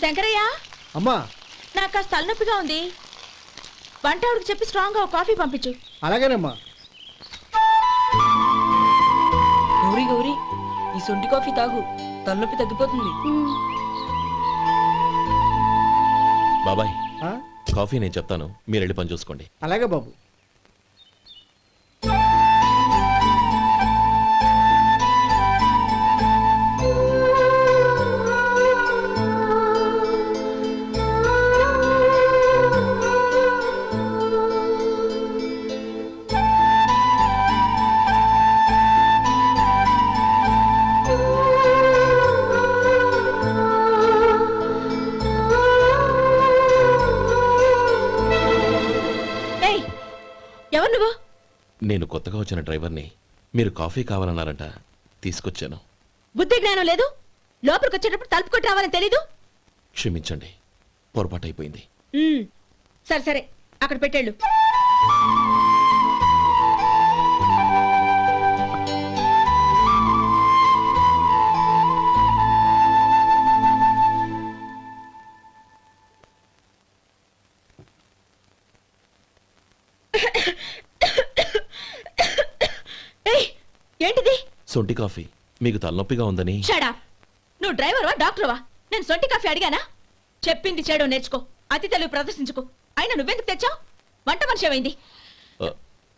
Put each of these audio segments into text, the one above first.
శంకరయ్య అమ్మా, నాకు కాస్త తలనొప్పిగా ఉంది. వంట ఆవిడకి చెప్పి స్ట్రాంగ్ గా కాఫీ పంపించు. అలాగేనమ్మా. గౌరీ గౌరీ, ఈ సొంటి కాఫీ తాగు, తలనొప్పి తగ్గిపోతుంది. బాబాయ్, ఆ? కాఫీ నేను చెప్తాను, మీరు వెళ్ళి పని చూసుకోండి. అలాగే బాబు. ఎవరు నువ్వు? నేను కొత్తగా వచ్చిన డ్రైవర్ని. మీరు కాఫీ కావాలన్నారంట, తీసుకొచ్చాను. బుద్ధి జ్ఞానం లేదు. లోపలికి వచ్చేటప్పుడు తలుపు కొట్టి రావాలని తెలీదు. క్షమించండి, పొరపాటు అయిపోయింది. సరే సరే, అక్కడ పెట్టేళ్ళు. ఏంటిది? సొంటి కాఫీ. మీకు తలనొప్పిగా ఉందని. షడా, నువ్వు డ్రైవర్వా డాక్టర్వా? నేను సొంటి కాఫీ అడిగానా? చెప్పింది చేయడం నేర్చుకో, అతి తెలివి ప్రదర్శించుకో. అయినా నువ్వెందుకు తెచ్చావు? వంట మనిషి ఏమైంది?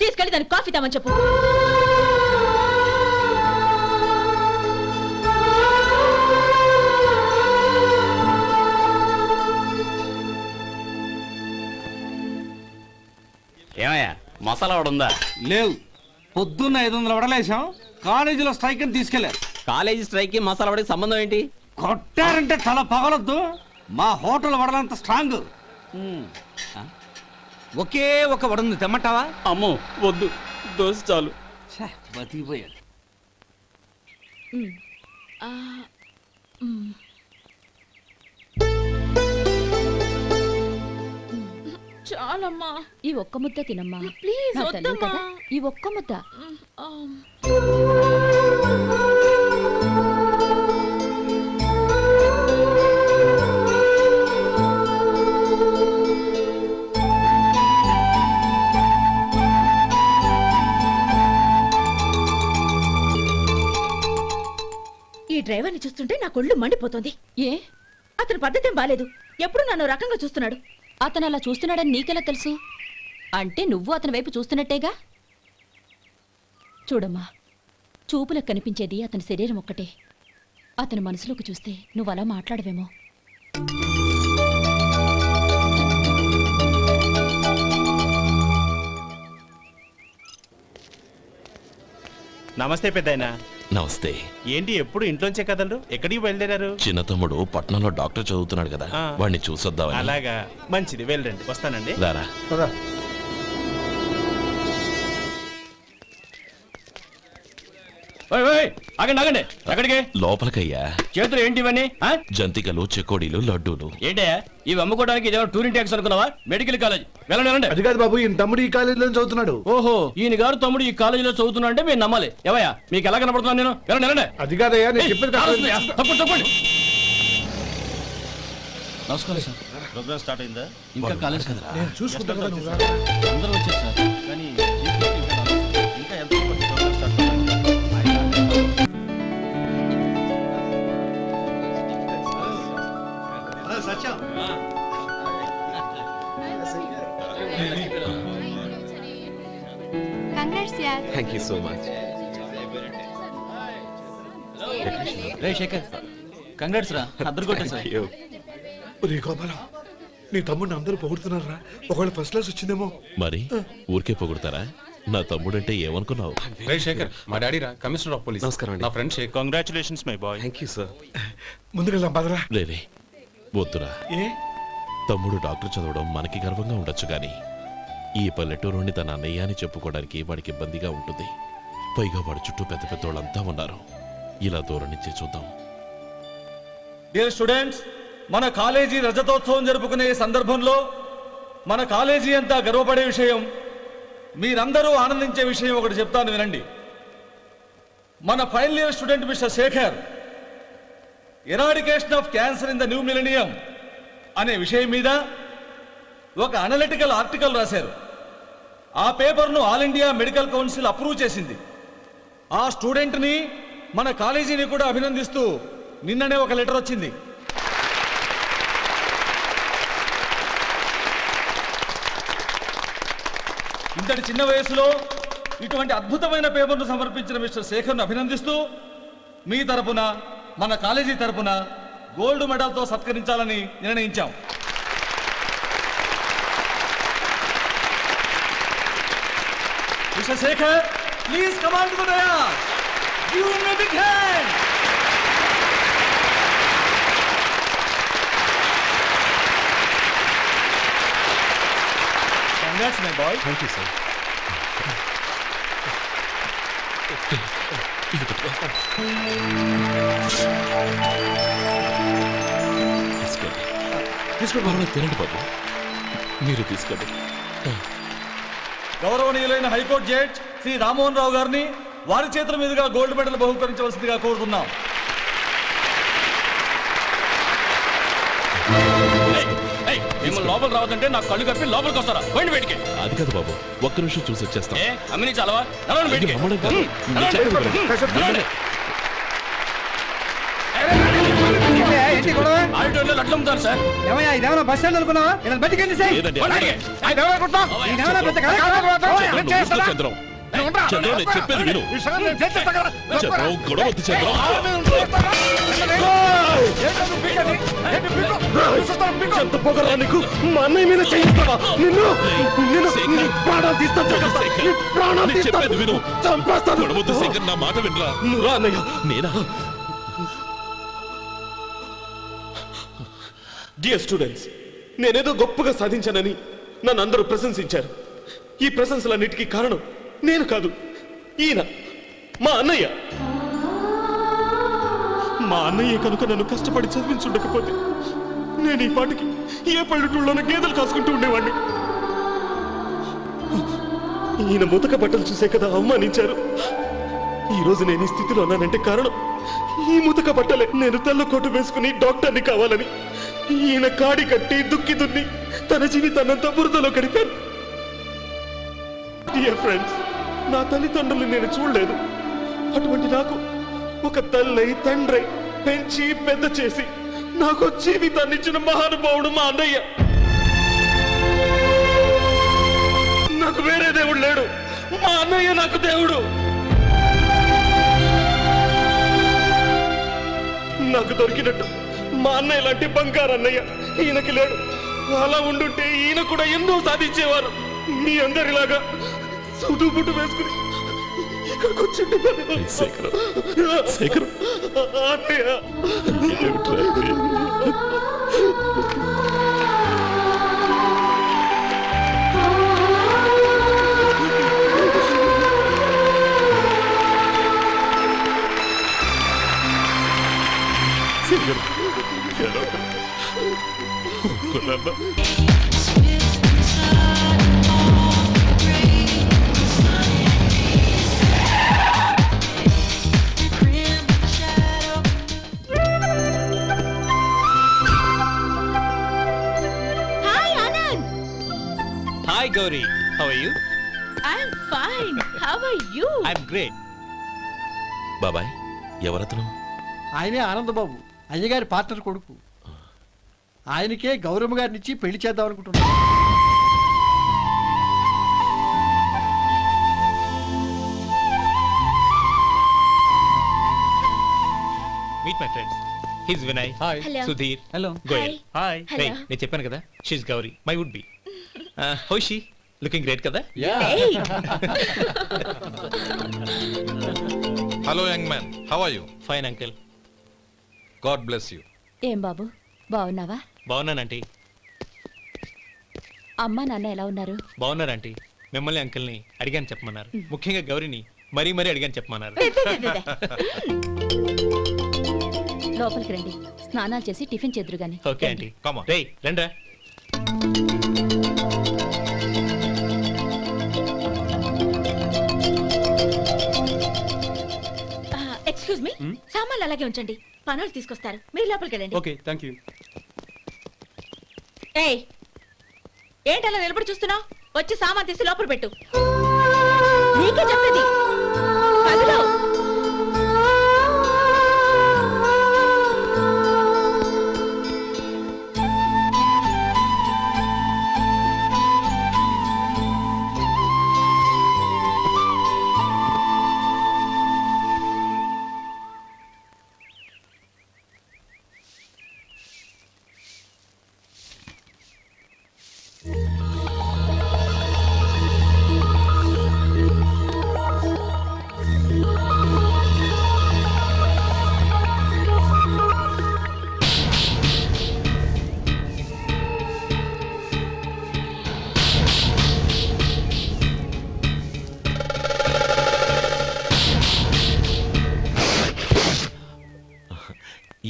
తీసుకెళ్ళి దానికి కాఫీ తామని చెప్పు. ఏమయ్యా, మసాలా వడ ఉందా? లేవు. పొద్దున్న 500 వడలేసాం, కాలేజీలో స్ట్రైక్ అని తీసుకెళ్లారు. కాలేజీ స్ట్రైక్ కి మసాలా వడకి సంబంధం ఏంటి? కొట్టారంటే తల పగలొద్దు. మా హోటల్ వడలంత స్ట్రాంగ్. ఒకే ఒక వడ ఉంది, తెమ్మంటావా? అమ్మో వద్దు, దోశ చాలు. బతికిపోయాడు. చాలమ్మా, ఈ ఒక్క ముద్ద తినమ్మా ప్లీజ్. నా తల్లి కదా, ఈ ఒక్క ముద్ద. ఈ డ్రైవర్ని చూస్తుంటే నా కొళ్ళు మండిపోతుంది. ఏ, అతని పద్ధతి ఏం బాలేదు. ఎప్పుడు నన్ను రకంగా చూస్తున్నాడు. అతను అలా చూస్తున్నాడని నీకెలా తెలుసు? అంటే నువ్వు అతని వైపు చూస్తున్నట్టేగా. చూడమ్మా, చూపులకు కనిపించేది అతని శరీరం ఒక్కటే. అతని మనసులోకి చూస్తే నువ్వు అలా మాట్లాడవేమో. నమస్తే పెద్దాయనా. నమస్తే. ఏంటి ఎప్పుడు ఇంట్లోంచే కదలరు? ఎక్కడికి బయలుదేరారు? చిన్న తమ్ముడు పట్నంలో డాక్టర్ చదువుతున్నాడు కదా, వాడిని చూసొద్దామని. అలాగా, మంచిది, వెళ్ళండి. వస్తానండి. రారా. ఆగండి ఆగండి, ఎక్కడికి? లోపలికయ్యా. చేతులు ఏంటి ఇవన్నీ? జంతికలు, చెకోడీలు, లడ్డూలు. ఏంటయ్యా ఇవి అమ్ముకోవడానికి? ఇదేమో టూరింగ్ ట్యాక్స్ అనుకున్నావా? Medical college. వెళ్ళండి వెళ్ళండి. అది కాదు బాబు, ఈయన తమ్ముడు ఈ కాలేజీలో చదువుతున్నాడు. ఓహో, ఈయన గారు తమ్ముడు ఈ కాలేజీలో చదువుతున్నా అంటే మీరు నమ్మాలి. ఎవయా మీకు ఎలా కనపడుతున్నాను నేను? వెళ్ళండి వెళ్ళండి. అది కాదయ్యా, నేను చెప్పేది తప్పండి తప్పండి. నమస్కారం సార్. ప్రోగ్రామ్ స్టార్ట్ అయిందా? ఇంకా కాలేజ్ కదా, నేను చూసుకుంటాను. అందరూ వచ్చారు సార్. కానీ ఇంకా ఎంత ప్రోగ్రామ్ స్టార్ట్ అవ్వాలి? Thank you so much. రే శేఖర్, కంగ్రాట్స్ రా, అద్దరు కొట్టేసారు. రే గోపాలం, నీ తమ్ముడిని అందరూ పొగుడుతున్నారా? ఒకవేళ ఫస్ట్ క్లాస్ వచ్చిందేమో. మరి ఊరికే పొగుడతారా? నా తమ్ముడంటే ఏమనుకున్నావు? రే శేఖర్, మా డాడీ రా, కమిషనర్ ఆఫ్ పోలీస్. నమస్కారం. నా friend Shekhar. Congratulations my boy. Thank you sir. ముందుకెళ్దాం పదరా. రే వద్దురా. ఏ తమ్ముడు డాక్టర్ చదవడం మనకి గర్వంగా ఉండొచ్చు, కానీ ఈ పల్లెటూరుని తన అన్నయ్య అని చెప్పుకోవడానికి వాడికి ఇబ్బందిగా ఉంటుంది. పైగా వాడి చుట్టూ పెద్ద పెద్దోళ్ళంతా ఉన్నారు. ఇలా దూరం నుంచి చూద్దాం. డియర్ స్టూడెంట్స్, మన కాలేజీ రజతోత్సవం జరుపుకునే సందర్భంలో మన కాలేజీ అంతా గర్వపడే విషయం, మీరందరూ ఆనందించే విషయం ఒకటి చెప్తాను వినండి. మన final year student mister Shekhar, eradication of cancer in the new millennium అనే విషయం మీద ఒక అనలిటికల్ ఆర్టికల్ రాశారు. ఆ పేపర్ను all India medical council approve చేసింది. ఆ స్టూడెంట్ని మన కాలేజీని కూడా అభినందిస్తూ నిన్ననే ఒక లెటర్ వచ్చింది. ఇంతటి చిన్న వయసులో ఇటువంటి అద్భుతమైన పేపర్ను సమర్పించిన మిస్టర్ శేఖర్ను అభినందిస్తూ మీ తరపున మన కాలేజీ తరపున గోల్డ్ మెడల్తో సత్కరించాలని నిర్ణయించాం. Mr Shekhar, please come on to the dais. Give him a big hand. Congrats my boy. Thank you sir. తీసుకోండి, తినండి బాబు. మీరు తీసుకోండి. గౌరవనీయులైన హైకోర్టు జడ్జ్ శ్రీ రామ్మోహన్ రావు గారిని వారి చేతుల మీదుగా గోల్డ్ మెడల్ బహుకరించవలసిందిగా కోరుతున్నాం. మిమ్మల్ని లోపల రావద్దంటే నాకు కళ్ళు కప్పి లోపలికి వస్తారా? పోయింది బయటికి. అది కాదు బాబు, ఒక్క నిమిషం చూసి వచ్చేస్తాం. అమ్మిని చాలవా? నడవండి బయటికి. అమ్మడం కాదు. నేను చెప్పేది వినండి. నడవండి. ఆడిటోరియంలో లడ్లు అమ్ముతారు సార్. ఇదేమన్నా బస్ స్టాండ్ అనుకున్నావా? బయటికి లేదండి, బయటికి. చంద్రం, చంద్రం, నేను చెప్పేది విను. చంద్రం, గొడవ వద్దు చంద్రం. ఎంత పొగరా నీకు? మా అన్నయ్య మీద చేయిస్తావా? నిన్ను నిన్ను నీ ప్రాణాలు తీస్తాను. నీ ప్రాణాలు నేను చెప్పేది తీస్తాను. విను. చంపేస్తాను. గొడవ వద్దు శేఖర్, నా మాట వినరా. నువ్వు రా అన్నయ్య. నేనా? డియర్ స్టూడెంట్స్, నేనేదో గొప్పగా సాధించానని నన్ను అందరూ ప్రశంసించారు. ఈ ప్రశంసలన్నిటికీ కారణం నేను కాదు, ఈయన మా అన్నయ్య. మా అన్నయ్య కనుక నన్ను కష్టపడి చదివించుండకపోతే నేను ఈ పాటికి ఏ పల్లెటూళ్ళలోనూ గేదెలు కాసుకుంటూ ఉండేవాడిని. ఈయన ముతక బట్టలు చూసే కదా అవమానించారు. ఈ రోజు నేను ఈ స్థితిలో ఉన్నానంటే కారణం ఈ ముతక బట్టలే. నేను తెల్ల కోటు వేసుకుని డాక్టర్ని కావాలని ఈయన కాడి కట్టి దుక్కి దున్ని తన జీవితాన్నంతా బురదలో గడిపాను. డియర్ ఫ్రెండ్స్, నా తల్లిదండ్రులు నేను చూడలేదు. అటువంటి నాకు ఒక తల్లై తండ్రి పెంచి పెద్ద చేసి నాకు జీవితాన్ని ఇచ్చిన మహానుభావుడు మా అన్నయ్య. నాకు వేరే దేవుడు లేడు, మా అన్నయ్య నాకు దేవుడు. నాకు దొరికినట్టు మా అన్నయ్య లాంటి బంగారు అన్నయ్య ఈయనకి లేడు. అలా ఉండుంటే ఈయన కూడా ఎన్నో సాధించేవారు. మీ అందరిలాగా సూటు బుట్టు వేసుకుని ఇక్కడికి వచ్చిండే శేఖర్, శేఖర్, అన్నయ్య. ఏమిట్రా ఇది? శేఖర్, ఏడవకు. ఊరుకోనమ్మా. Hi Anand. Hi Gauri, how are you? I'm fine. How are you? I'm great. బాబాయ్, ఎవరతను? ఆయనే ఆనందబాబు, అయ్యగారి పార్ట్నర్ కొడుకు. ఆయనకే గౌరమ్మ గారిని ఇచ్చి పెళ్లి చేద్దాం అనుకుంటున్నాను. Meet my friends. His Vinay. Hi. Hello. Sudheer. Hello. Goyal. Hi. రే, Hello. నేను చెప్పాను కదా, she's Gauri, my would be. How she? Looking great కదా? Hey. Hello young man, how are you? Fine uncle. God bless you. ఏం బాబు, బాగున్నావా? బాగున్నానంటీ. అమ్మా నాన్న ఎలా ఉన్నారు? బాగున్నారంటీ. మిమ్మల్ని అంకిల్ని అడిగాను చెప్పమన్నారు. ముఖ్యంగా గౌరీని మరీ మరీ అడిగాను చెప్పమన్నారు. లోపలికి రండి, స్నానాలు చేసి టిఫిన్ చేద్దురు గాని. Okay aunty. Come on. రేయ్ రండ్రా. ఎక్స్క్యూజ్ మీ, సామాన్లు అలాగే ఉంచండి, పనులు తీసుకొస్తారు. మీరు లోపలికి వెళ్ళండి. Okay, thank you. ఏయ్ ఏంటలా నిలబడి చూస్తున్నావు? వచ్చి సామాన్ తీసి లోపల పెట్టు. నీకే చెప్పేది. కదులు.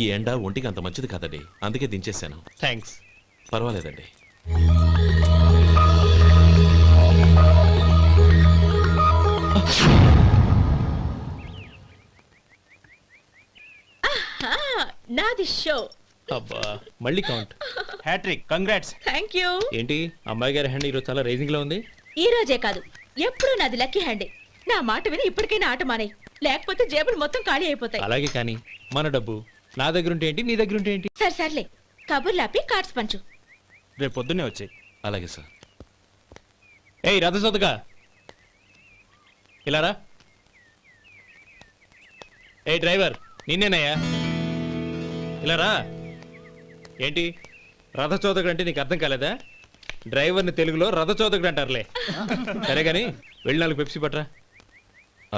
ఈ ఎండ ఒంటికి అంత మంచిది కాదండి, అందుకే దించేశాను. థ్యాంక్స్. పర్వాలేదండి. నాది షో. అబ్బా మళ్ళీ count. Hattrick, congrats. Thank you. ఏంటి అమ్మాయి గారి హ్యాండ్ ఈరోజు చాలా రైజింగ్ లో ఉంది. ఈ రోజే కాదు, ఎప్పుడు నాది లక్కీ హ్యాండే. నా మాట విని ఇప్పటికైనా ఆట మానేయ్, లేకపోతే జేబులు మొత్తం ఖాళీ అయిపోతాయి. అలాగే కానీ మన డబ్బు నా దగ్గర ఉంటే ఏంటి, నీ దగ్గర ఉంటే ఏంటి? సరే సర్లే, కబుర్లు ఆపి కార్డ్స్ పంచు. రేపు పొద్దున్నే వచ్చాయి. అలాగే సార్. ఏయ్ రథసోదగా ఇలా రా. ఏ డ్రైవర్ నిన్నేనయ్యా, ఇలా రా. ఏంటి రథచోదకుడు అంటే నీకు అర్థం కాలేదా? డ్రైవర్ని తెలుగులో రథచోదకుడు అంటారులే. సరే గాని వెళ్ళి 4 పెప్సీ పట్రా.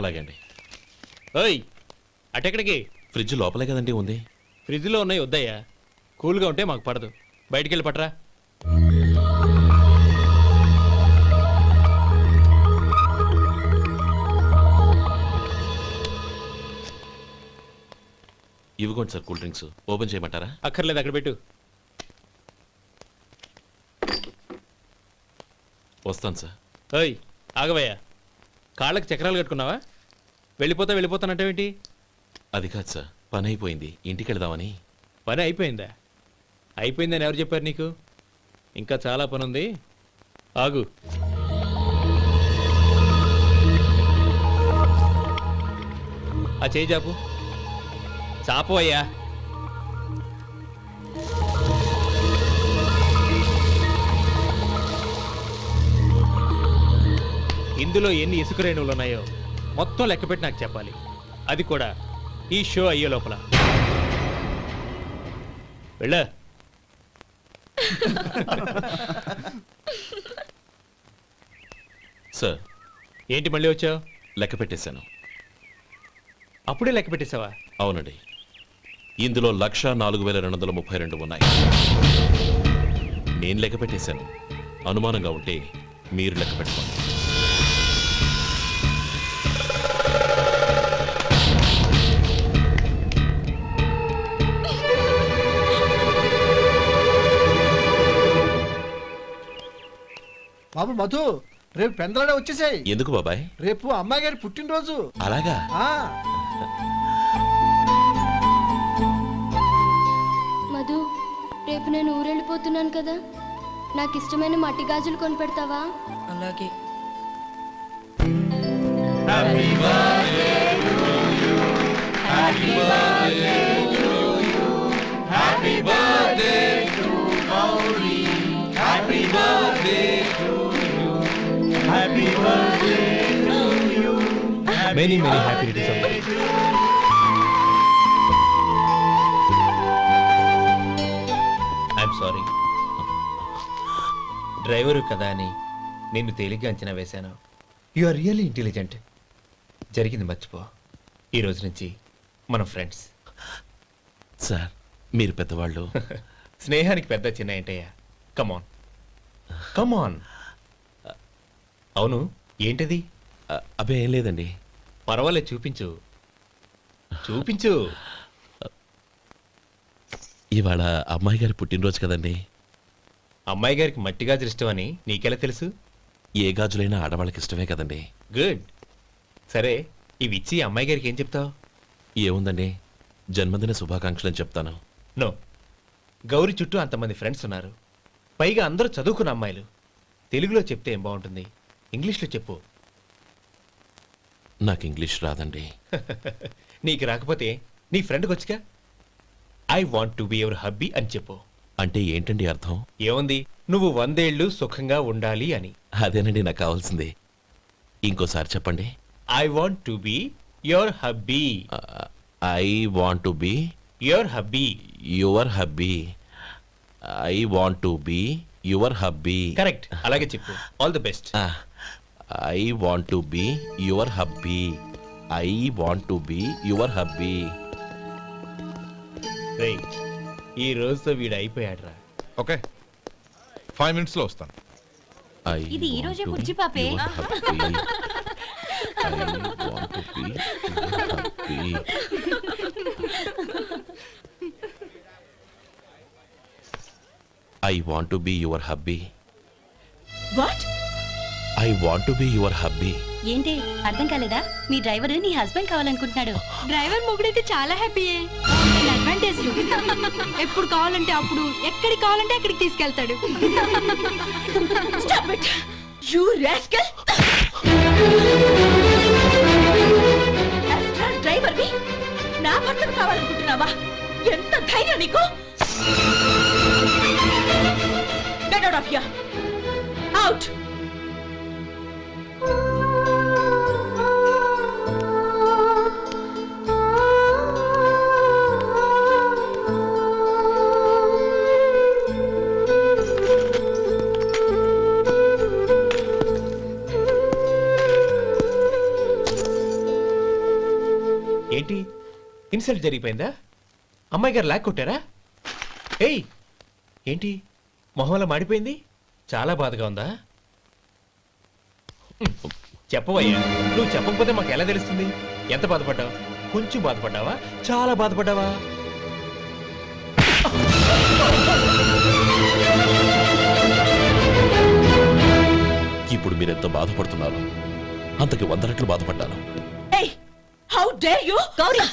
అలాగే అండి. ఓయ్ అటెక్కడికి? ఫ్రిడ్జ్ లోపలే కదండి ఉంది. ఫ్రిడ్జ్లో ఉన్నాయి వద్దయ్యా, కూల్గా ఉంటే మాకు పడదు. బయటికి వెళ్ళి పట్రా. ఇవ్వకోండి సార్ కూల్ డ్రింక్స్. ఓపెన్ చేయమంటారా? అక్కర్లేదు, అక్కడ పెట్టు. వస్తాను సార్. ఓయ్ ఆగవయ్యా, కాళ్ళకి చక్రాలు కట్టుకున్నావా? వెళ్ళిపోతానంటావేంటి? అది కాదు సార్, పని అయిపోయింది, ఇంటికి వెళదామని. పని అయిపోయిందా? అయిపోయిందని ఎవరు చెప్పారు నీకు? ఇంకా చాలా పని ఉంది, ఆగు. ఆ చేయి చాపు. చాపు అయ్యా. ఇందులో ఎన్ని ఇసుక రేణువులు ఉన్నాయో మొత్తం లెక్కపెట్టి నాకు చెప్పాలి, అది కూడా ఈ షో అయ్యే లోపల. వెళ్ళా. సార్ ఏంటి మళ్ళీ వచ్చావు? లెక్క పెట్టేశాను. అప్పుడే లెక్క పెట్టేశావా? అవునండి, ఇందులో 1,04,232 ఉన్నాయి. నేను లెక్క పెట్టేశాను. అనుమానంగా ఉంటే మీరు లెక్క పెట్టుకోండి. బాబు మధు, రేపు పెందలాడే వచ్చేసాయి. ఎందుకు బాబాయ్? రేపు అమ్మాయి గారి పుట్టినరోజు. అలాగా? మధు, రేపు నేను ఊరెళ్ళిపోతున్నాను కదా, నాకు ఇష్టమైన మట్టి గాజులు కొనిపెడతావా? అలాగే. Many happy returns. I'm sorry, driver కదా అని నిన్ను తేలిగ్గా అంచనా వేశాను. You are really intelligent. జరిగింది మర్చిపో. ఈ రోజు నుంచి మనం ఫ్రెండ్స్. సార్ మీరు పెద్దవాళ్ళు. స్నేహానికి పెద్ద చిన్న ఏంటయ్యా? కమాన్ కమాన్. అవును, ఏంటది? అబ్బే ఏం లేదండి. పర్వాలేదు, చూపించు చూపించు. ఇవాళ అమ్మాయి గారి పుట్టినరోజు కదండి. అమ్మాయి గారికి మట్టి గాజులు ఇష్టం అని నీకెలా తెలుసు? ఏ గాజులైనా ఆడవాళ్ళకి ఇష్టమే కదండి. గుడ్. సరే, ఇవి ఇచ్చి అమ్మాయి గారికి ఏం చెప్తావు? ఏముందండి, జన్మదిన శుభాకాంక్షలు అని చెప్తాను. నో, గౌరీ చుట్టూ అంతమంది ఫ్రెండ్స్ ఉన్నారు. పైగా అందరూ చదువుకున్న అమ్మాయిలు. తెలుగులో చెప్తే ఏం బాగుంటుంది, ఇంగ్లీష్లో చెప్పు. నాకు ఇంగ్లీష్ రాదండి. నీకు రాకపోతే నీ ఫ్రెండ్కి వచ్చిగా I want to be your hubby అని చెప్పు. అంటే ఏంటండి అర్థం? ఏముంది, నువ్వు 100 ఏళ్ళు సుఖంగా ఉండాలి అని. అదేనండి నాకు కావాల్సింది. ఇంకోసారి చెప్పండి. I want to be your hubby. I want to be your hubby. Your hubby. I want to be your hubby. Correct, అలాగే చెప్పు. All the best. I want to be your hubby. I want to be your hubby. ఈ రోజుతో వీడు అయిపోయాడురా. Okay 5 minutes లో వస్తాను. ఇది ఈ రోజే బుజ్జి పాపే. I want to be your hubby. What? I want to be your hubby. ఏంటి అర్థం కాలేదా? మీ డ్రైవర్ నీ హస్బెండ్ కావాలనుకుంటున్నాడు. డ్రైవర్ మొగుడైతే చాలా హ్యాపీయే. అడ్వాంటేజ్ ఎప్పుడు కావాలంటే అప్పుడు, ఎక్కడికి కావాలంటే అక్కడికి తీసుకెళ్తాడు. Stop it! You rascal! Driver ని నా భర్తను కావాలనుకుంటున్నావా? ఎంత ధైర్యం నీకు? Get out of here! Out! ఏంటి, ఇన్సల్ట్ జరిగిపోయిందా? అమ్మాయి గారు లాక్ కొట్టారా? ఏయ్ ఏంటి మొహంలో మాడిపోయింది? చాలా బాధగా ఉందా? చెప్పవయ్యా, నువ్వు చెప్పకపోతే మాకు ఎలా తెలుస్తుంది? ఎంత బాధపడ్డావు? కొంచెం బాధపడ్డావా, చాలా బాధపడ్డావా? ఇప్పుడు మీరెంత బాధపడుతున్నారు, అంతకి 100 రెట్లు బాధపడ్డాను. Hey! How dare you! Gauri,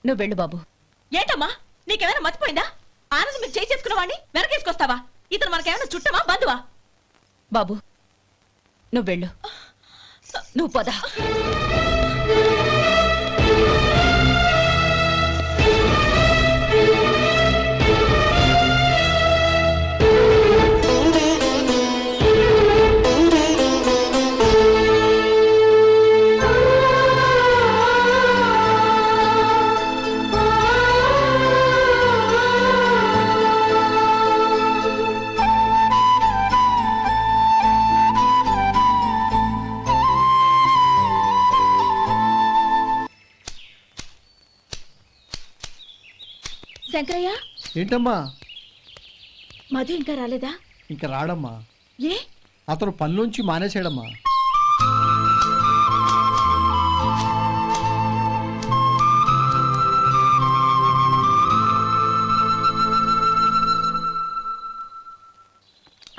నువ్వు వెళ్ళు బాబు. ఏంటమ్మా, నీకేమైనా మర్చిపోయిందా? ఆనందం మీరు చేసుకున్నవాడిని వెనకేసుకొస్తావా? ఇతను మనకేమైనా చుట్టమా, బంధువా? బాబు నువ్వు వెళ్ళు. నువ్వు పద. శంకరయ్య, ఏంటమ్మా? మధు ఇంకా రాలేదా? ఇంకా రాడమ్మా. ఏ? అతను పనిలోంచి మానేశాడమ్మా.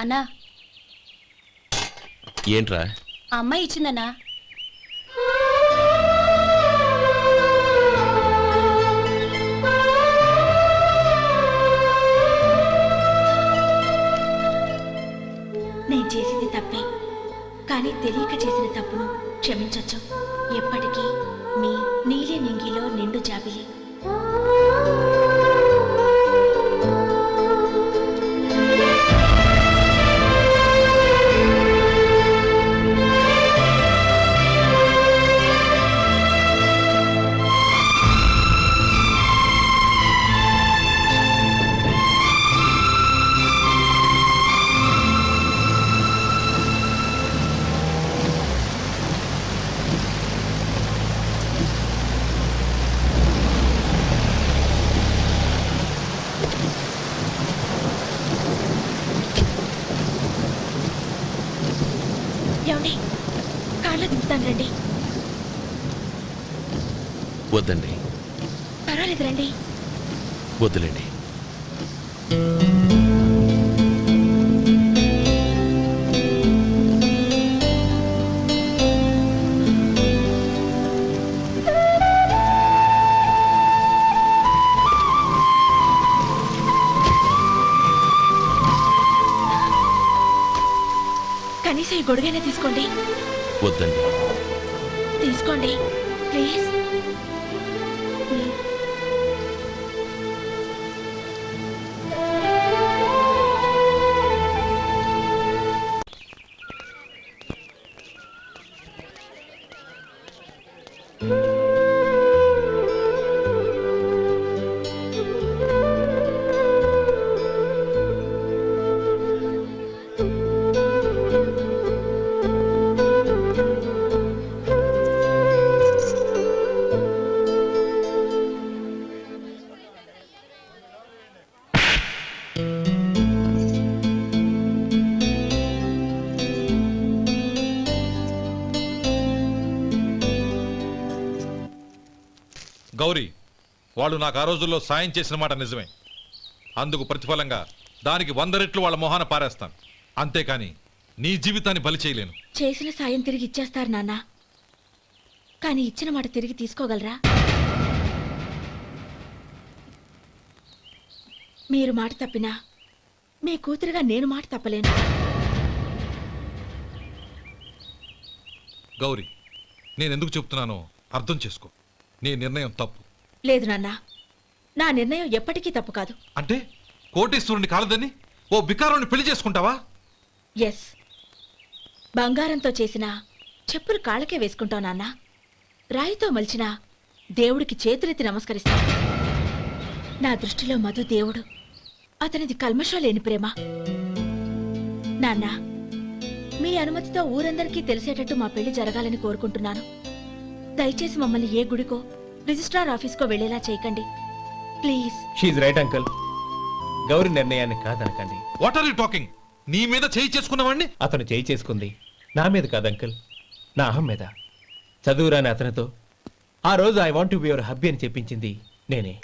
అన్నా, ఏంట్రా? ఆ అమ్మాయి ఇచ్చిందన్నా. నేను చేసింది తప్పే, కానీ తెలియక చేసిన తప్పును క్షమించొచ్చు. ఎప్పటికీ మీ నీలి నింగిలో నిండు జాబిలి. ఏమండి, కార్లో దింపుతాను రండి. వద్దండి. పర్వాలేదు రండి. వద్దులేండి. ఈ గొడుగైనా తీసుకోండి. వద్దండి. తీసుకోండి ప్లీజ్. గౌరీ, వాళ్ళు నాకు ఆ రోజుల్లో సాయం చేసిన మాట నిజమే. అందుకు ప్రతిఫలంగా దానికి 100 రెట్లు వాళ్ళ మొహాన పారేస్తాను. అంతేకాని నీ జీవితాన్ని బలి చేయలేను. చేసిన సాయం తిరిగి ఇచ్చేస్తారు నాన్న, కానీ ఇచ్చిన మాట తిరిగి తీసుకోగలరా? మీరు మాట తప్పినా మీ కూతురుగా నేను మాట తప్పలేను. గౌరీ, నేనెందుకు చెప్తున్నానో అర్థం చేసుకో. నీ నిర్ణయం తప్పు. లేదు నాన్న, నా నిర్ణయం ఎప్పటికీ తప్పు కాదు. అంటే కోటేశ్వరుని కాలదని ఓ బికారాన్ని పెళ్లి చేసుకుంటావా? ఎస్, బంగారంతో చేసిన చెప్పులు కాళ్ళకే వేసుకుంటావు నాన్న. రాయితో మలిచిన దేవుడికి చేతులెత్తి నమస్కరిస్తా. నా దృష్టిలో మధు దేవుడు, అతనిది కల్మషం లేని ప్రేమ. నాన్న, మీ అనుమతితో ఊరందరికీ తెలిసేటట్టు మా పెళ్లి జరగాలని కోరుకుంటున్నాను. దయచేసి మమ్మల్ని ఏ గుడికో రిజిస్ట్రార్ ఆఫీస్కో వెళ్లేలా చేయకండి please. She's right uncle. Gauri నిర్ణయాన్ని కాదనకండి. What are you talking? నీ మీద చేయి చేసుకున్నవాడిని అతను చేయి చేసుకుంది నా మీద కాదు అంకుల్, నా అహం మీద. చదువురాని అతనితో ఆ రోజు I want to be your hubby అని చెప్పించింది నేనే.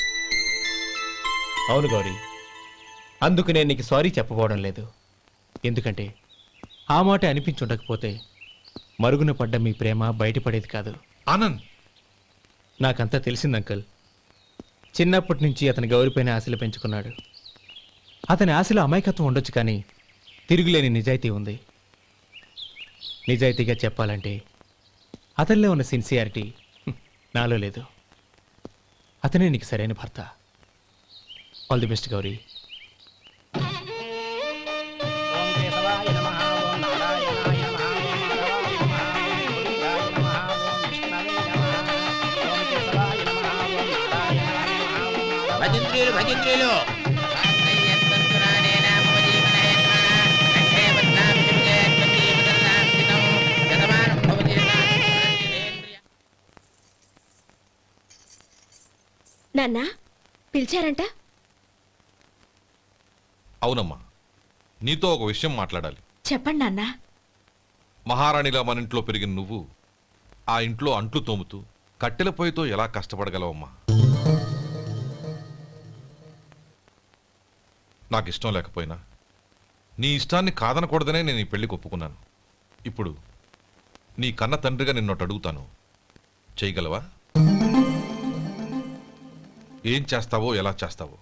అవును గౌరీ, అందుకు నేను నీకు సారీ చెప్పబోవడం లేదు. ఎందుకంటే ఆ మాట అనిపించుండకపోతే మరుగున పడ్డ మీ ప్రేమ బయటపడేది కాదు. ఆనంద్, నాకంతా తెలిసింది అంకుల్. చిన్నప్పటి నుంచి అతని గౌరిపైన ఆశలు పెంచుకున్నాడు. అతని ఆశలో అమాయకత్వం ఉండొచ్చు, కానీ తిరుగులేని నిజాయితీ ఉంది. నిజాయితీగా చెప్పాలంటే అతనిలో ఉన్న సిన్సియారిటీ నాలో లేదు. అతనే నీకు సరైన భర్త. All the best Gauri. భజంత్రీలు నాన్న, పిలిచారంట? అవునమ్మా, నీతో ఒక విషయం మాట్లాడాలి. చెప్పండి నాన్న. మహారాణిలా మన ఇంట్లో పెరిగిన నువ్వు ఆ ఇంట్లో అంట్లు తోముతూ కట్టెల పొయ్యితో ఎలా కష్టపడగలవమ్మా? నాకు ఇష్టం లేకపోయినా నీ ఇష్టాన్ని కాదనకూడదనే నేను ఈ పెళ్లికి ఒప్పుకున్నాను. ఇప్పుడు నీ కన్న తండ్రిగా నిన్నొట్టు అడుగుతాను, చేయగలవా? ఏం చేస్తావో, ఎలా చేస్తావో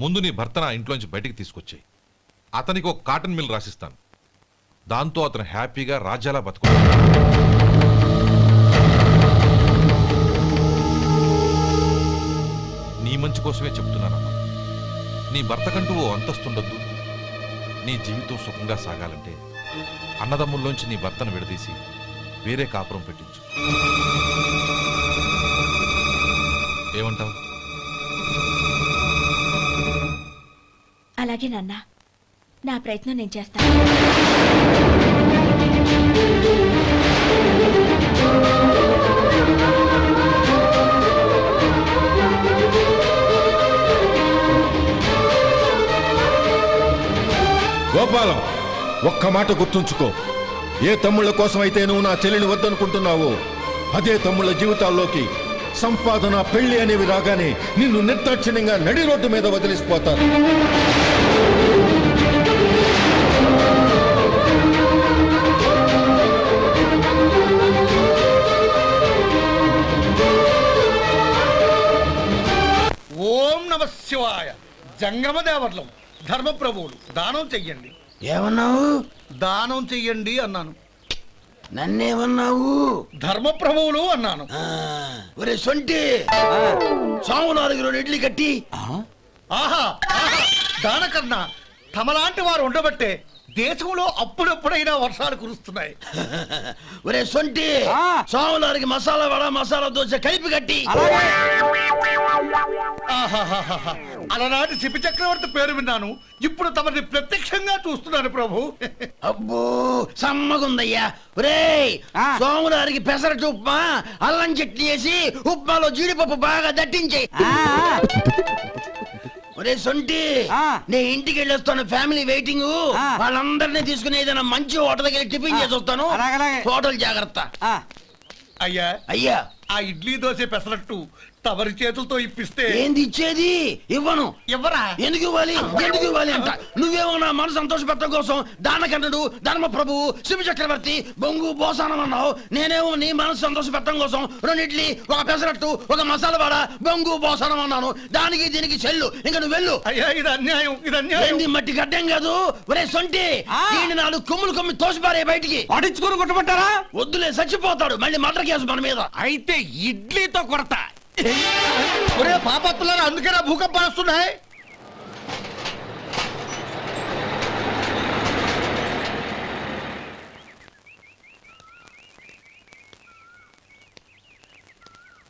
ముందు నీ భర్త నా ఇంట్లోంచి బయటికి తీసుకొచ్చేయి. అతనికి ఒక కాటన్ మిల్ రాసిస్తాను. దాంతో అతను హ్యాపీగా రాజ్యాలా బతుకుతాడు. నీ మంచి కోసమే చెప్తున్నానమ్మా. నీ భర్తకంటూ ఓ అంతస్తుండొద్దు. నీ జీవితం సుఖంగా సాగాలంటే అన్నదమ్ముల్లోంచి నీ భర్తను విడదీసి వేరే కాపురం పెట్టించు. ఏమంటావు? అలాగే నాన్న, నా ప్రయత్నం నేను చేస్తాను. గోపాలం, ఒక్క మాట గుర్తుంచుకో. ఏ తమ్ముళ్ళ కోసమైతే నువ్వు నా చెల్లిని వద్దనుకుంటున్నావో అదే తమ్ముళ్ళ జీవితాల్లోకి సంపాదన, పెళ్లి అనేవి రాగానే నిన్ను నిర్దాక్షిణ్యంగా నడి రోడ్డు మీద వదిలిసిపోతారు. ఓం నమ శివాయ. జంగమ దేవర్లం, ధర్మప్రభువులు, దానం చెయ్యండి. ఏమన్నావు? దానం చెయ్యండి అన్నాను. నన్నేమన్నావు? ధర్మప్రభువులు అన్నాను. ఒరే సొంటి, సోమవారికి 2 ఇడ్లీ కట్టి. ఆహా ఆహా, దానకన్నా తమలాంటి వారు ఉండబట్టే దేశంలో అప్పుడప్పుడైనా వర్షాలు కురుస్తున్నాయి. ఒరే సొంటి, సోమవారికి మసాలా వడ మసాలా దోశ కలిపి కట్టి. ఆహాహాహా, అలనాటి శిపి చక్రవర్తి పేరు విన్నాను, ఇప్పుడు తమని ప్రత్యక్షంగా చూస్తున్నాను ప్రభు. అబ్బో సమ్మగుందయ్యా. ఒరే సోమవారికి పెసరట్టు ఉప్మా అల్లం చట్నీ వేసి ఉప్మాలో జీడిపప్పు బాగా దట్టించే. ఒరే సొంటి, నే ఇంటికి వెళ్ళొస్తాను, ఫ్యామిలీ వెయిటింగ్. వాళ్ళందరినీ తీసుకుని ఏదైనా మంచి హోటల్కి వెళ్ళి టిఫిన్ చేసి వస్తాను. హోటల్ జాగ్రత్త. అయ్యా అయ్యా, ఆ ఇడ్లీ దోశ పెసరట్టు తమరి చేతులతో ఇప్పిస్తే. ఏంది ఇచ్చేది? ఇవ్వను. ఎవరా? ఎందుకు ఇవ్వాలి? ఎందుకు ఇవ్వాలి అంట. నువ్వేమో నా మనసు సంతోషపెట్టడం కోసం దానకన్నుడు, ధర్మ ప్రభువు, శివ చక్రవర్తి, బొంగు బోసానం అన్నావు. నేనేమో నీ మనసు సంతోషపెట్టడం కోసం 2 ఇడ్లీ, 1 పెసరట్టు, 1 మసాలా వడ, బొంగు బోసానం అన్నాను. దానికి దీనికి చెల్లు. ఇంకా నువ్వు వెళ్ళు. అయ్యా ఇది అన్యాయం, ఇది అన్యాయం. ఏంది మట్టి గడ్డం కాదు. ఒరే సొంటి, దీన్ని 4 కొమ్ములు తోసిపారే బయటికి. పడించుకొని కొట్టమంటారా? వద్దులే, చచ్చిపోతాడు. మళ్ళీ మర్డర్ కేసు మన మీద. అయితే ఇడ్లీతో కొడతా. ఒరే పాపత్తులారా, అందుకేనా భూకంపాలు వస్తున్నాయి?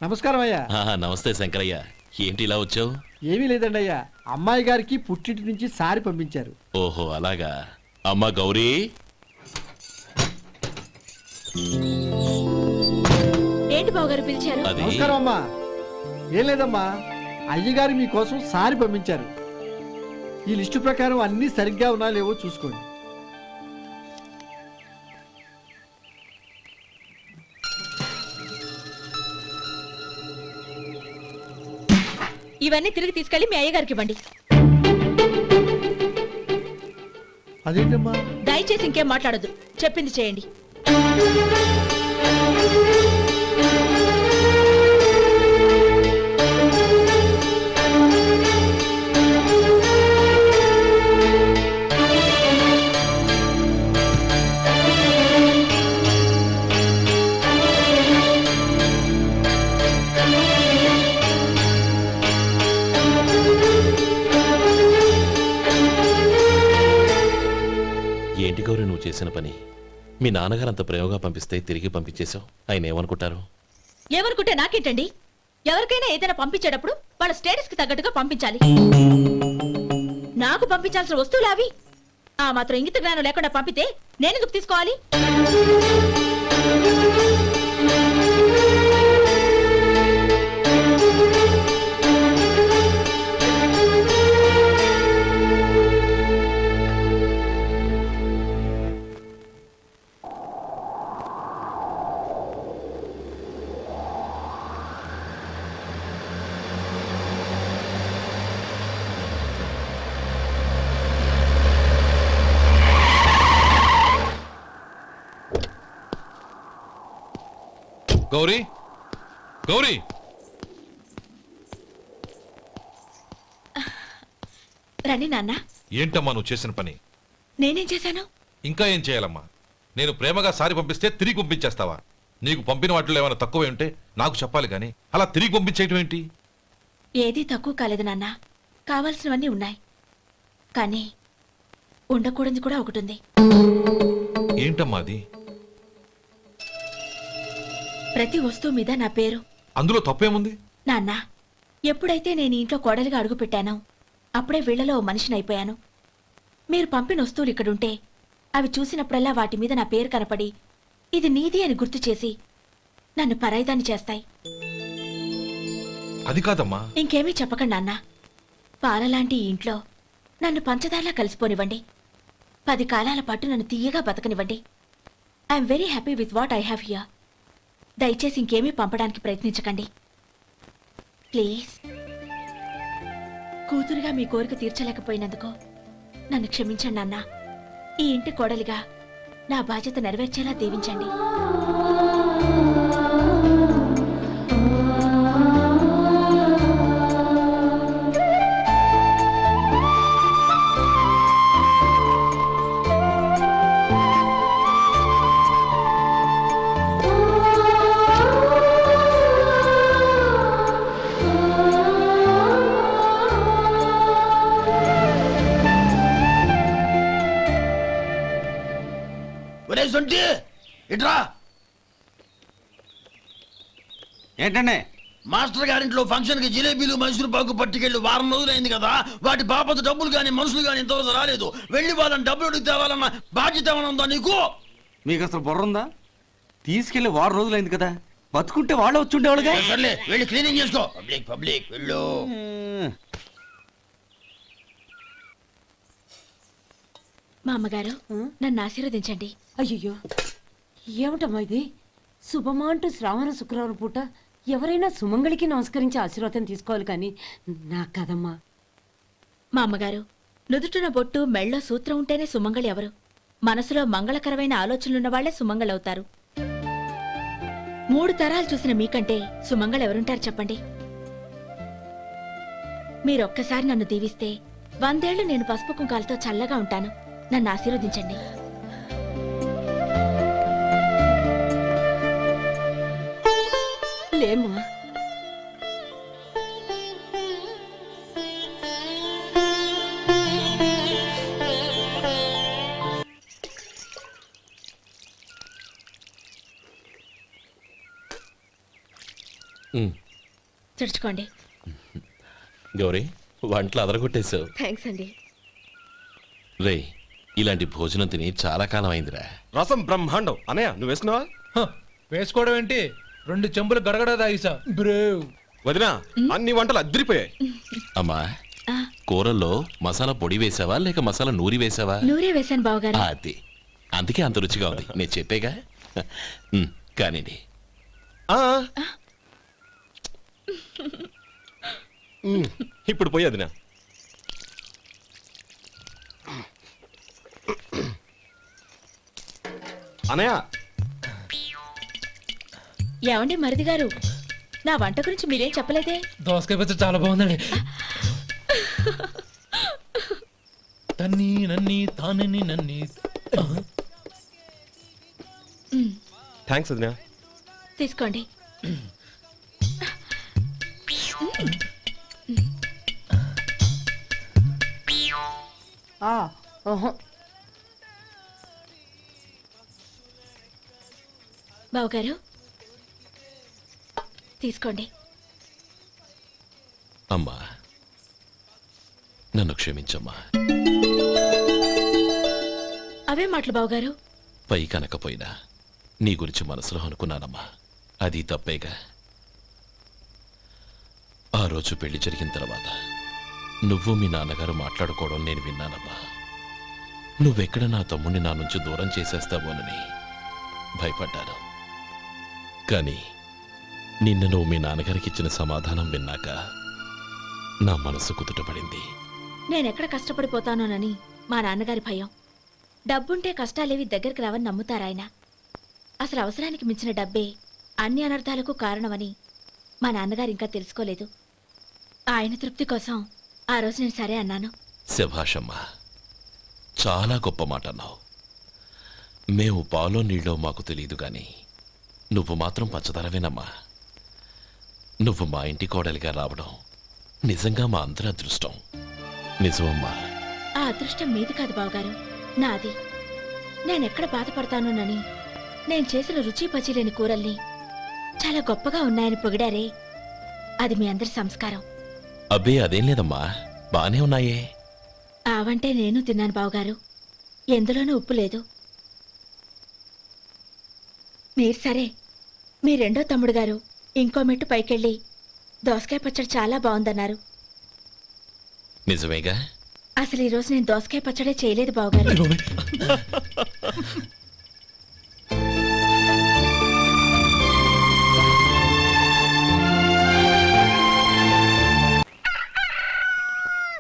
నమస్కారం అయ్యా. నమస్తే శంకరయ్య, ఏంటి ఇలా వచ్చావు? ఏమీ లేదండి అయ్యా, అమ్మాయి గారికి పుట్టింటి నుంచి సారి పంపించారు. ఓహో అలాగా. అమ్మా గౌరీ, ఏంటి బావగారు పిలిచారు? అది నమస్కారం అమ్మా. ఏం లేదమ్మా, అయ్యగారు మీకోసం సారి పంపించారు. ఈ లిస్టు ప్రకారం అన్ని సరిగ్గా ఉన్నా లేవో చూసుకోండి. ఇవన్నీ తిరిగి తీసుకెళ్లి మీ అయ్యగారికి ఇవ్వండి. అదేంటమ్మా? దయచేసి ఇంకేం మాట్లాడొద్దు, చెప్పింది చేయండి. ఏంటి గౌరీ నువ్వు చేసిన పని? మీ నాన్నగారు అంత ప్రేమగా పంపిస్తే తిరిగి పంపించేశావు. ఆయన ఏమనుకుంటారు? ఏమనుకుంటే నాకేంటండి? ఎవరికైనా ఏదైనా పంపించేటప్పుడు వాళ్ళ స్టేటస్ కి తగ్గట్టుగా పంపించాలి. నాకు పంపించాల్సిన వస్తువులు అవి. ఆ మాత్రం ఇంగిత జ్ఞానం లేకుండా పంపితే నేనెందుకు తీసుకోవాలి? గౌరీ, గౌరీ, రండి నాన్న. ఏంటమ్మా నువ్వు చేసిన పని? నేనేం చేశాను? ఇంకా ఏం చేయాలమ్మా? నేను ప్రేమగా సారి పంపిస్తే తిరిగి పంపించేస్తావా? నీకు పంపిన వాటిలో ఏమైనా తక్కువ ఉంటే నాకు చెప్పాలి కానీ అలా తిరిగి పంపించేయటం ఏంటి? ఏదీ తక్కువ కాలేదు నాన్న, కావాల్సినవన్నీ ఉన్నాయి. కానీ ఉండకూడదు కూడా ఒకటి ఉంది. ఏంటమ్మా అది? ప్రతి వస్తువు మీద నా పేరు. అందులో తప్పేముంది? నాన్న, ఎప్పుడైతే నేను ఇంట్లో కోడలిగా అడుగు పెట్టానో అప్పుడే వీళ్లలో మనిషిని అయిపోయాను. మీరు పంపిన వస్తువులు ఇక్కడుంటే అవి చూసినప్పుడల్లా వాటి మీద నా పేరు కనపడి ఇది నీది అని గుర్తు చేసి నన్ను పరాయిదాన్ని చేస్తాయి. అది కాదమ్మా. ఇంకేమీ చెప్పకండి నాన్న. పాలలాంటి ఈ ఇంట్లో నన్ను పంచదారలా కలిసిపోనివ్వండి. 10 కాలాల పాటు నన్ను తీయగా బతకనివ్వండి. I'm very happy with what I have here. దయచేసి ఇంకేమీ పంపడానికి ప్రయత్నించకండి ప్లీజ్. కూతురుగా మీ కోరిక తీర్చలేకపోయినందుకు నన్ను క్షమించండి నాన్న. ఈ ఇంటి కోడలిగా నా బాధ్యత నెరవేర్చేలా దీవించండి. ఇట్రా. ఏంటండి? మాస్టర్ గారింట్లో ఫంక్షన్ కి జిలేబీలు మైసూరు పాకు పట్టుకెళ్ళి వారం రోజులైంది కదా, వాటి బాపత డబ్బులు కానీ మనుషులు కానీ ఇంతవరకు రాలేదు. వెళ్ళి వాళ్ళని డబ్బులు అడిగి తేవాలన్న బాధ్యత ఏమైనా ఉందా నీకు? మీకు అసలు బుర్ర ఉందా? తీసుకెళ్లి వారం రోజులైంది కదా, బతుకుంటే వాళ్ళు వచ్చి ఉండేవాళ్ళుగా. సర్లే వెళ్ళి క్లీనింగ్ చేసుకో. పబ్లిక్ పబ్లిక్ వెళ్ళు. మా అమ్మగారు నన్ను ఆశీర్వదించండి. అయ్యో ఏమిటమ్మా ఇది? శుభమా అంటూ శ్రావణ శుక్రవారం పూట ఎవరైనా సుమంగళికి నమస్కరించి ఆశీర్వాదం తీసుకోవాలి కానీ నాకు కదమ్మా. మా అమ్మగారు నుదుటిన బొట్టు మెళ్ళో సూత్రం ఉంటేనే సుమంగళి ఎవరు? మనసులో మంగళకరమైన ఆలోచనలున్న వాళ్లే సుమంగళవుతారు. 3 తరాలు చూసిన మీకంటే సుమంగళ ఎవరుంటారు చెప్పండి? మీరొక్కసారి నన్ను దీవిస్తే 100 ఏళ్లు నేను పసుపు కుంకాలతో చల్లగా ఉంటాను. నన్ను ఆశీర్వదించండి. లేమ్మా, తుడుచుకోండి. గౌరీ, వంటలు అదరగొట్టేశావు. థ్యాంక్స్ అండి. రే, ఇలాంటి భోజనం తిని చాలా కాలం అయిందిరా. రసం బ్రహ్మాండం. అనయ్య నువ్వు వేసుకున్నావా? వేసుకోవడం ఏంటి? 2 చెంబులు గడగడ తాగిసా బ్రేవ్. వదినా, అన్ని వంటలు అద్దరిపోయాయి. అమ్మా, కూరల్లో మసాలా పొడి వేసావా లేక మసాలా నూరి వేసావా? నూరే వేశాను బావగారు. అది అందుకే అంత రుచిగా ఉంది. నేను చెప్పేగా. కానివ్వండి. ఇప్పుడు పోయి వదినా. అనయ్య, ఏమండి మరిది గారు, నా వంట గురించి మీరేం చెప్పలేదే? దోసకాయ పచ్చడి చాలా బాగుందండి. తన్ని నన్ని తానని నన్ని. థ్యాంక్స్ వదినా. తీసుకోండి. బావగారు తీసుకోండి. అమ్మా, నన్ను క్షమించమ్మా. అవే మాటలు బావగారు. పై కనకపోయినా నీ గురించి మనసులో అనుకున్నానమ్మా. అది తప్పేగా. ఆ రోజు పెళ్లి జరిగిన తర్వాత నువ్వు మీ నాన్నగారు మాట్లాడుకోవడం నేను విన్నానమ్మా. నువ్వెక్కడ నా తమ్ముడిని నా నుంచి దూరం చేసేస్తావోనని భయపడ్డాను. కానీ నిన్న నువ్వు మీ నాన్నగారికి ఇచ్చిన సమాధానం విన్నాక నా మనసు కుదుటపడింది. నేనెక్కడ కష్టపడిపోతానోనని మా నాన్నగారి భయం. డబ్బుంటే కష్టాలేవి దగ్గరికి రావని నమ్ముతారాయన. అసలు అవసరానికి మించిన డబ్బే అన్ని అనర్థాలకు కారణమని మా నాన్నగారు ఇంకా తెలుసుకోలేదు. ఆయన తృప్తి కోసం ఆ రోజు నేను సరే అన్నాను. శభాషమ్మా, చాలా గొప్ప మాట అన్నావు. మేము పాలో నీళ్ళో మాకు తెలియదు గాని నువ్వు మాత్రం పచ్చదనవేనమ్మా. నువ్వు మా ఇంటి కోడలిగా రావడం నిజంగా మా అందరి అదృష్టం. నిజమమ్మా. ఆ అదృష్టం మీది కాదు బావగారు, నాది. నేనెక్కడ బాధపడతానోనని నేను చేసిన రుచి పచిలేని కూరల్ని చాలా గొప్పగా ఉన్నాయని పొగిడారే, అది మీ అందరి సంస్కారం. అబ్బే అదేం లేదమ్మా, బానే ఉన్నాయే. ఆవంటే నేను తిన్నాను బావగారు, ఎందులోనూ ఉప్పు లేదు. మీరు సరే, మీ రెండో తమ్ముడు గారు ఇంకో మెట్టు పైకెళ్ళి దోసకాయ పచ్చడి చాలా బాగుందన్నారు. నిజమేగా? అసలు ఈరోజు నేను దోసకాయ పచ్చడే చేయలేదు బావగారు.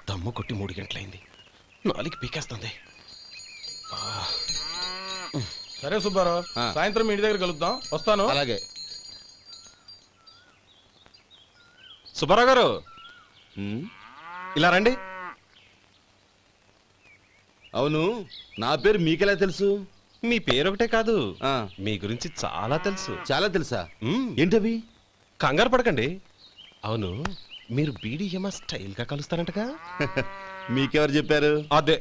దమ్ము కొట్టి 3 గంటలైంది. 4కి పీకేస్తుంది. సరే సుబ్బారావు, సాయంత్రం మీ ఇంటి దగ్గర కలుద్దాం. వస్తాను. అలాగే. సుబ్బారావు గారు, ఇలా రండి. అవును, నా పేరు మీకెలా తెలుసు? మీ పేరు ఒకటే కాదు, మీ గురించి చాలా తెలుసు. చాలా తెలుసా? ఏంటవి? కంగారు పడకండి. అవును, మీరు బీడీఎంఆ స్టైల్గా కలుస్తారంటగా? మీకెవరు చెప్పారు? అదే,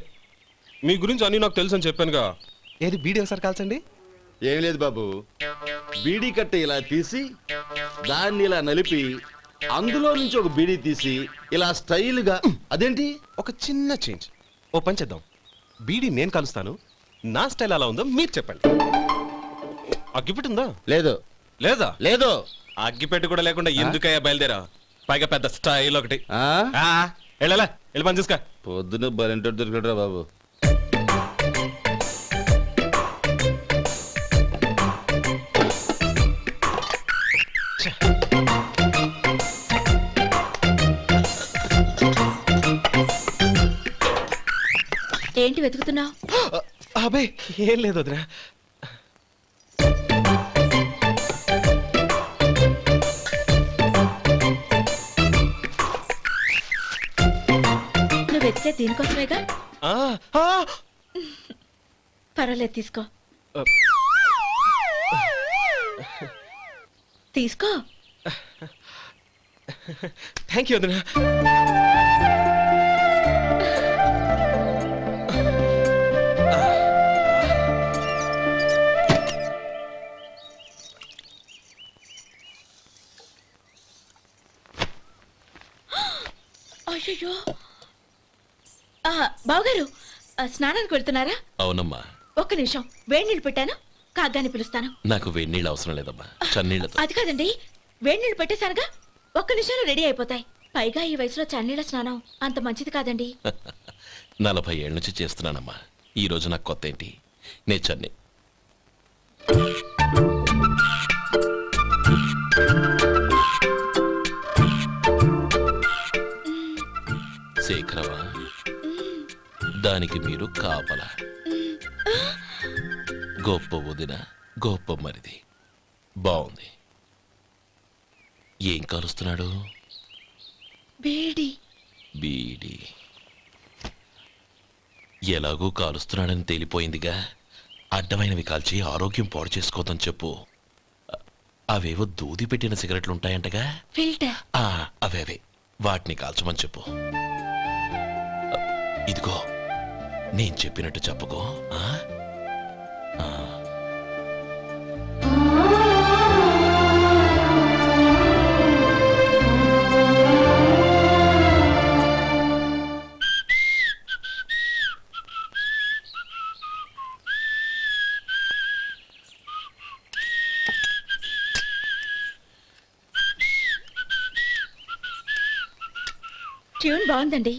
మీ గురించి అన్ని నాకు తెలుసు అని చెప్పానుగా. ఏది బీడీ ఒకసారి కాల్చండి. ఏం లేదు బాబు, బీడీ కట్ట ఇలా తీసి దాన్ని ఇలా నలిపి అందులో నుంచి ఒక బీడీ తీసి ఇలా స్టైల్గా. అదేంటి? ఒక చిన్న చేంజ్. ఓ పని చేద్దాం, బీడీ నేను కలుస్తాను, నా స్టైల్ అలా ఉందో మీరు చెప్పండి. అగ్గిపెట్టి ఉందా? లేదు. లేదా? లేదు. అగ్గిపెట్టి కూడా లేకుండా ఎందుకయ్యా బయలుదేరా? పైగా పెద్ద స్టైల్ ఒకటి. ఆ? వెళ్ళాలా, వెళ్ళి పని చూసుకో. పొద్దున బలింటో దొరికడరా బాబు. ఏంటి వెతుకుతున్నావు? అబే ఏం లేదు వదినా. నువ్వు వెతికే దీనికోసమేగా. ఆ, ఆ, పర్వాలేదు, తీసుకో. తీసుకో. థ్యాంక్ యూ వదినా. అయ్యో, బావగారు స్నానానికి వెళ్తున్నారా? అవునమ్మా. ఒక్క నిమిషం, వేడి నీళ్ళు పెట్టాను, కాగ్గాని పిలుస్తాను. నాకు వేడి నీళ్ళు అవసరం లేదమ్మా, చన్నీళ్ళతో. అది కాదండి, వేడి నీళ్ళు పెట్టేశానుగా, ఒక్క నిమిషంలో రెడీ అయిపోతాయి. పైగా ఈ వయసులో చన్నీళ్ళ స్నానం అంత మంచిది కాదండి. 40 ఏళ్ళ నుంచి చేస్తున్నానమ్మా. ఈ రోజు నాకు కొత్త ఏంటి? నే చన్ని. శేఖరవా, దానికి మీరు కాపల. గొప్ప వదిన, గొప్ప మరిది. బాగుంది. ఏం కలుస్తున్నాడు? బీడి. బీడి ఎలాగూ కాలుస్తున్నాడని తేలిపోయిందిగా. అడ్డమైనవి కాల్చి ఆరోగ్యం పాడు చేసుకోదని చెప్పు. అవేవో దూది పెట్టిన సిగరెట్లు ఉంటాయంటగా, ఫిల్టర్. అవే వాటిని కాల్చమని చెప్పు. ఇదిగో, నేను చెప్పినట్టు చెప్పుకో. ట్యూన్ బాగుందండి.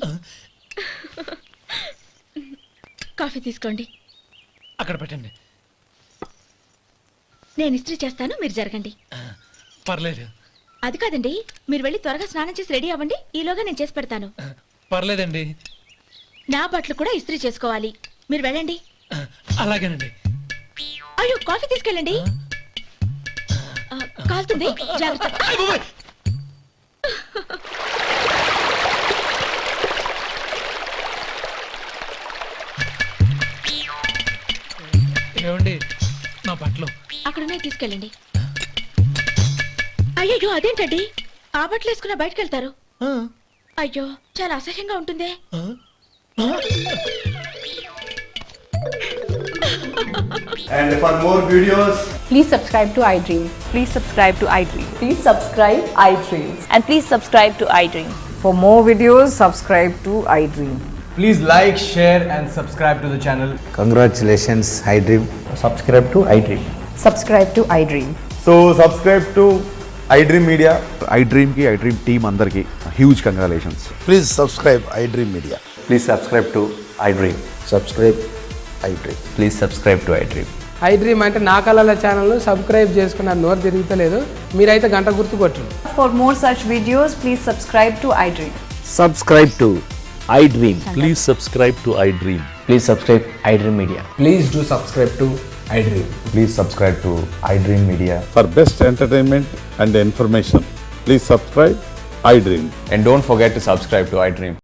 కాఫీ తీసుకోండి. అక్కడ పెట్టండి. నేను ఇస్త్రీ చేస్తాను, మీరు జరగండి. పర్లేదు. అది కాదండి, మీరు వెళ్ళి త్వరగా స్నానం చేసి రెడీ అవ్వండి, ఈలోగా నేను చేసి పెడతాను. పర్లేదండి. నా బట్టలు కూడా ఇస్త్రీ చేసుకోవాలి, మీరు వెళ్ళండి. అలాగేనండి. అయ్యో, కాఫీ తీసుకెళ్ళండి. కాలుతుంది, జాగ్రత్త. ఏమండి, నా బట్టలు అక్కడనే తీసుకెళ్ళండి. అయ్యో, అదేంటండి, ఆ బట్టలు వేసుకున్న బయటకు వెళ్తారు? అయ్యో, చాలా అసహ్యంగా ఉంటుందే. And for more videos, Please subscribe to iDream. Please subscribe to iDream. Please subscribe iDream. And please subscribe to iDream. For more videos, subscribe to iDream. Please like, share and subscribe to the channel. Congratulations, iDream. Subscribe to iDream. Subscribe to iDream. So subscribe to iDream Media. iDream ki iDream team andarki huge congratulations. Please subscribe iDream Media. Please subscribe to iDream. Subscribe iDream. Please subscribe to iDream. iDream అంటే నా కళల channel subscribe చేసుకున్న నోరు తిరుగుతలేదు, మీరైతే గంట గుర్తు కొట్టండి. For more such videos, please subscribe to iDream. Subscribe to iDream. Please subscribe to iDream. Please subscribe iDream Media. Please do subscribe to iDream. Please subscribe to iDream Media. For best entertainment and information, please subscribe iDream. And don't forget to subscribe to iDream.